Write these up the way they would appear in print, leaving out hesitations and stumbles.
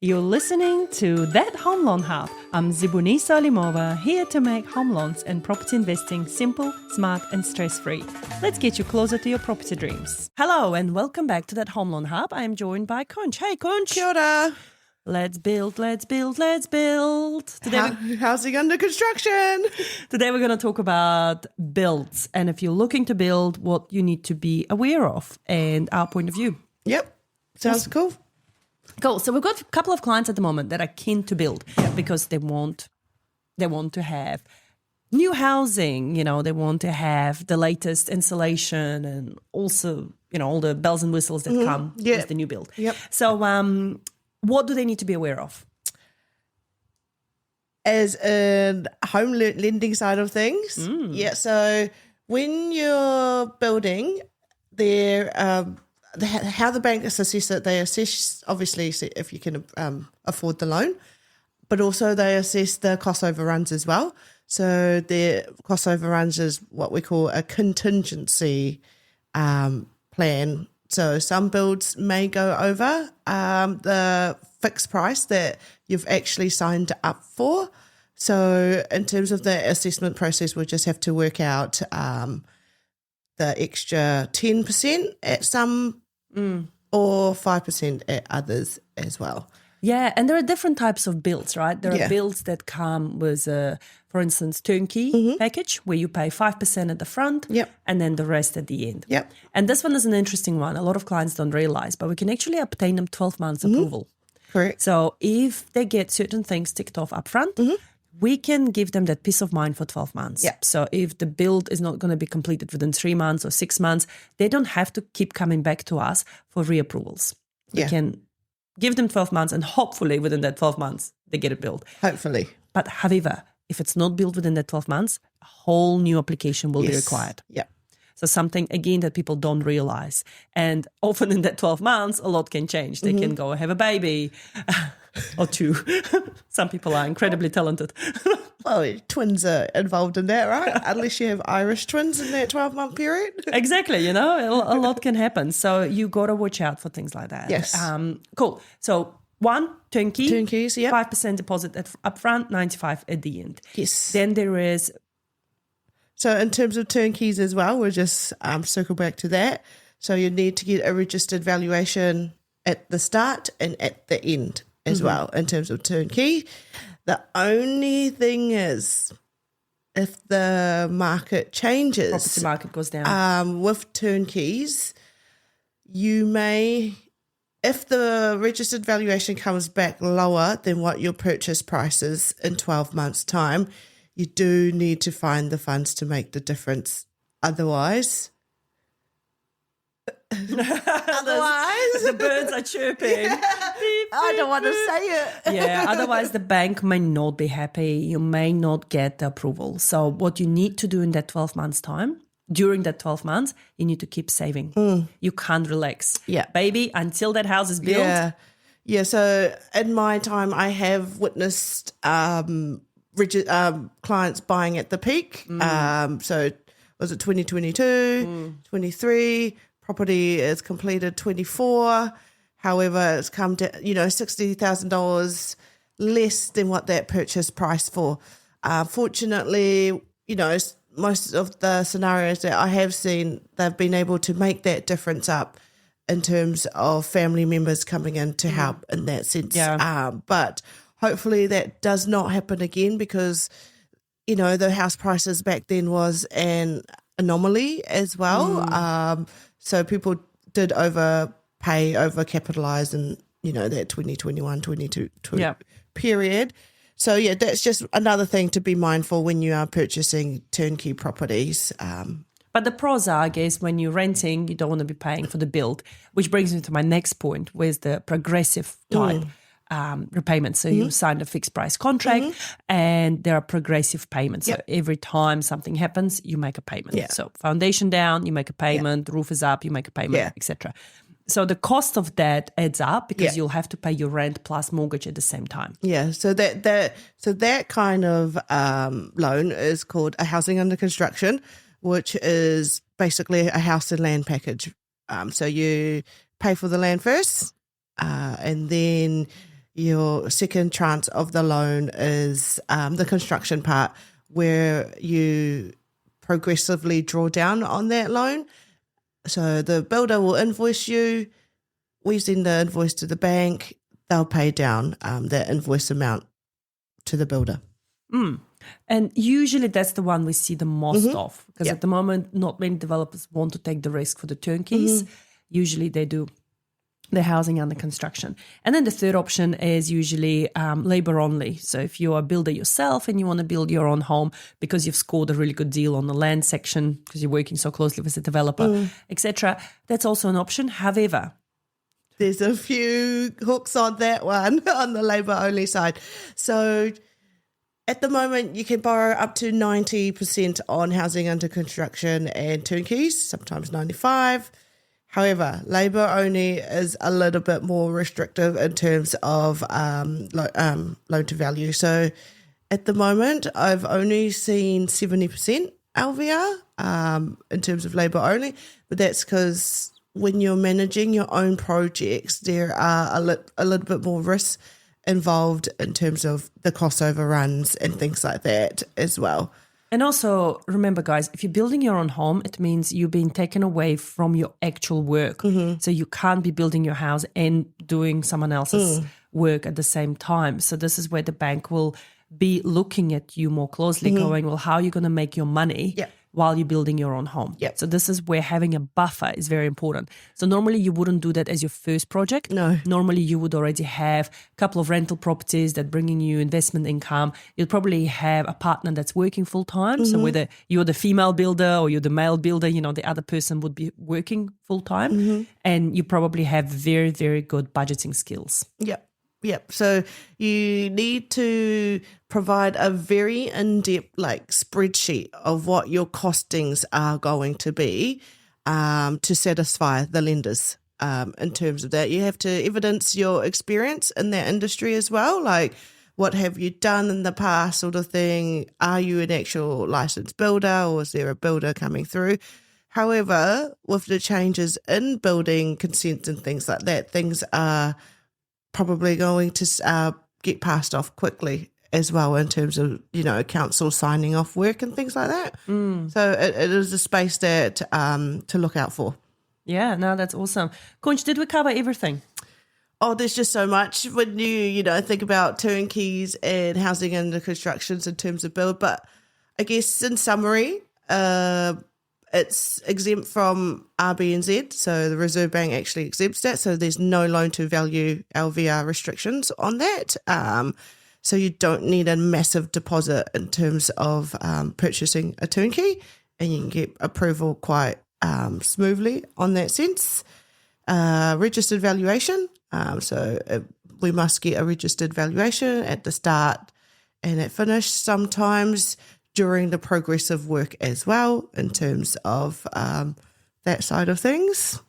You're listening to That Home Loan Hub. I'm Zibuni Salimova, here to make home loans and property investing simple, smart and stress-free. Let's get you closer to your property dreams. Hello and welcome back to That Home Loan Hub. I am joined by Kunch. Hey Kunch. Kia ora. Let's build, let's build, let's build. Housing under construction. Today we're going to talk about builds and if you're looking to build, what you need to be aware of and our point of view. Yep. Sounds cool. Cool. So we've got a couple of clients at the moment that are keen to build because they want to have new housing, they want to have the latest insulation and also, all the bells and whistles that come with the new build. Yep. So what do they need to be aware of? As in home lending side of things. Yeah. So when you're building, how the bank assess it, they assess, obviously, if you can afford the loan, but also they assess the cost overruns as well. So the cost overruns is what we call a contingency plan. So some builds may go over the fixed price that you've actually signed up for. So in terms of the assessment process, we'll just have to work out the extra 10% at some or 5% at others as well. Yeah, and there are different types of builds, right? There are builds that come with, for instance, turnkey package where you pay 5% at the front and then the rest at the end. Yep. And this one is an interesting one. A lot of clients don't realize, but we can actually obtain them 12 months approval. Correct. So if they get certain things ticked off upfront, we can give them that peace of mind for 12 months. Yep. So if the build is not going to be completed within 3 months or 6 months, they don't have to keep coming back to us for reapprovals. We can give them 12 months and hopefully within that 12 months, they get it built. Hopefully. But however, if it's not built within that 12 months, a whole new application will be required. Yeah. So something, again, that people don't realize. And often in that 12 months, a lot can change. They can go have a baby or two. Some people are incredibly talented. Well, twins are involved in that, right? Unless you have Irish twins in that 12-month period. Exactly, a lot can happen. So you got to watch out for things like that. Yes. Cool. So one, turnkey. Turnkeys, yeah. 5% deposit up front, 95 at the end. Yes. Then there is... So in terms of turnkeys as well, we'll just circle back to that. So you need to get a registered valuation at the start and at the end as well in terms of turnkey. The only thing is if the market changes, property market goes down. with turnkeys, you may, if the registered valuation comes back lower than what your purchase price is in 12 months' time, you do need to find the funds to make the difference. Otherwise, The birds are chirping. I don't want to say it. Yeah, otherwise the bank may not be happy. You may not get the approval. So what you need to do in that 12 months time, during that 12 months, you need to keep saving. You can't relax. Yeah. Baby, until that house is built. Yeah. So in my time, I have witnessed clients buying at the peak. So was it 2022, 23? Property is completed 24. However, it's come to, $60,000 less than what that purchase price for. Fortunately, most of the scenarios that I have seen, they've been able to make that difference up in terms of family members coming in to help in that sense. Yeah. But hopefully that does not happen again because, the house prices back then was an anomaly as well. So people did overcapitalize in, that 2021, 22 period. So, that's just another thing to be mindful when you are purchasing turnkey properties. But the pros are, I guess, when you're renting, you don't want to be paying for the build, which brings me to my next point, with the progressive type repayment. So you signed a fixed price contract and there are progressive payments. So every time something happens, you make a payment. Yeah. So foundation down, you make a payment, roof is up, you make a payment, etc. So the cost of that adds up because you'll have to pay your rent plus mortgage at the same time. Yeah, so that kind of loan is called a housing under construction, which is basically a house and land package. So you pay for the land first, and then Your second tranche of the loan is the construction part, where you progressively draw down on that loan. So the builder will invoice you. We send the invoice to the bank. They'll pay down that invoice amount to the builder. And usually that's the one we see the most of, because at the moment, not many developers want to take the risk for the turnkeys. Usually they do the housing under construction. And then the third option is usually labor only. So if you're a builder yourself and you want to build your own home because you've scored a really good deal on the land section because you're working so closely with the developer, etc., that's also an option. However, there's a few hooks on that one on the labor only side. So at the moment, you can borrow up to 90% on housing under construction and turnkeys, sometimes 95%. However, labour only is a little bit more restrictive in terms of loan to value. So at the moment, I've only seen 70% LVR in terms of labour only, but that's because when you're managing your own projects, there are a little bit more risks involved in terms of the cost overruns and things like that as well. And also, remember, guys, if you're building your own home, it means you're being taken away from your actual work. So you can't be building your house and doing someone else's work at the same time. So this is where the bank will be looking at you more closely, going, well, how are you going to make your money while you're building your own home? So this is where having a buffer is very important. So normally you wouldn't do that as your first project. No. Normally you would already have a couple of rental properties that bringing you investment income. You'll probably have a partner that's working full time. So whether you're the female builder or you're the male builder, you know, the other person would be working full time. And you probably have very, very good budgeting skills. Yep. So you need to provide a very in-depth spreadsheet of what your costings are going to be to satisfy the lenders in terms of that. You have to evidence your experience in that industry as well, like what have you done in the past sort of thing. Are you an actual licensed builder or is there a builder coming through? However, with the changes in building consents and things like that, things are probably going to get passed off quickly as well in terms of, you know, council signing off work and things like that. So it is a space that to look out for. Yeah, no, that's awesome. Conch, did we cover everything? Oh, there's just so much when you think about turnkeys and housing under constructions in terms of build. But I guess in summary, it's exempt from RBNZ, so the Reserve Bank actually exempts that. So there's no loan to value LVR restrictions on that. So you don't need a massive deposit in terms of purchasing a turnkey, and you can get approval quite smoothly on that sense. Registered valuation. We must get a registered valuation at the start and at finish, sometimes during the progressive work as well, in terms of that side of things.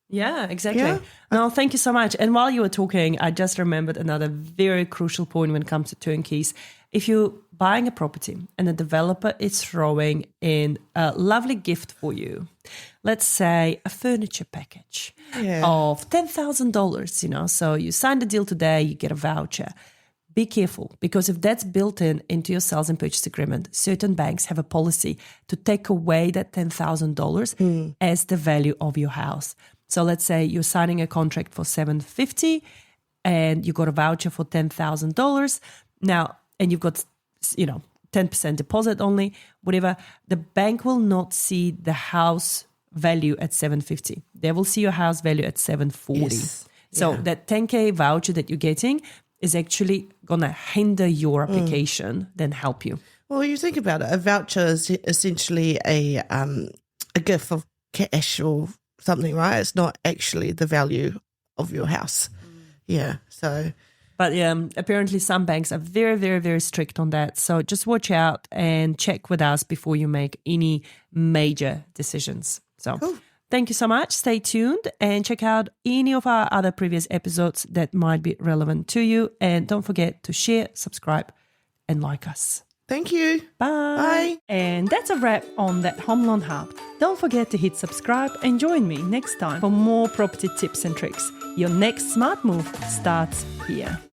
Yeah, exactly. No, thank you so much. And while you were talking, I just remembered another very crucial point when it comes to turnkeys. If you're buying a property and the developer is throwing in a lovely gift for you, let's say a furniture package of $10,000, you know, so you sign the deal today, you get a voucher. Be careful, because if that's built into your sales and purchase agreement, certain banks have a policy to take away that $10,000 as the value of your house. So let's say you're signing a contract for $750 and you got a voucher for $10,000. Now, and you've got, 10% deposit only, whatever, the bank will not see the house value at $750. They will see your house value at $740. Yes. So that 10K voucher that you're getting is actually going to hinder your application than help you. Well, you think about it, a voucher is essentially a gift of cash or something, right? It's not actually the value of your house. Yeah, so... But apparently some banks are very, very, very strict on that. So just watch out and check with us before you make any major decisions. So Thank you so much. Stay tuned and check out any of our other previous episodes that might be relevant to you. And don't forget to share, subscribe, and like us. Thank you. Bye. Bye. And that's a wrap on That Home Loan Hub. Don't forget to hit subscribe and join me next time for more property tips and tricks. Your next smart move starts here.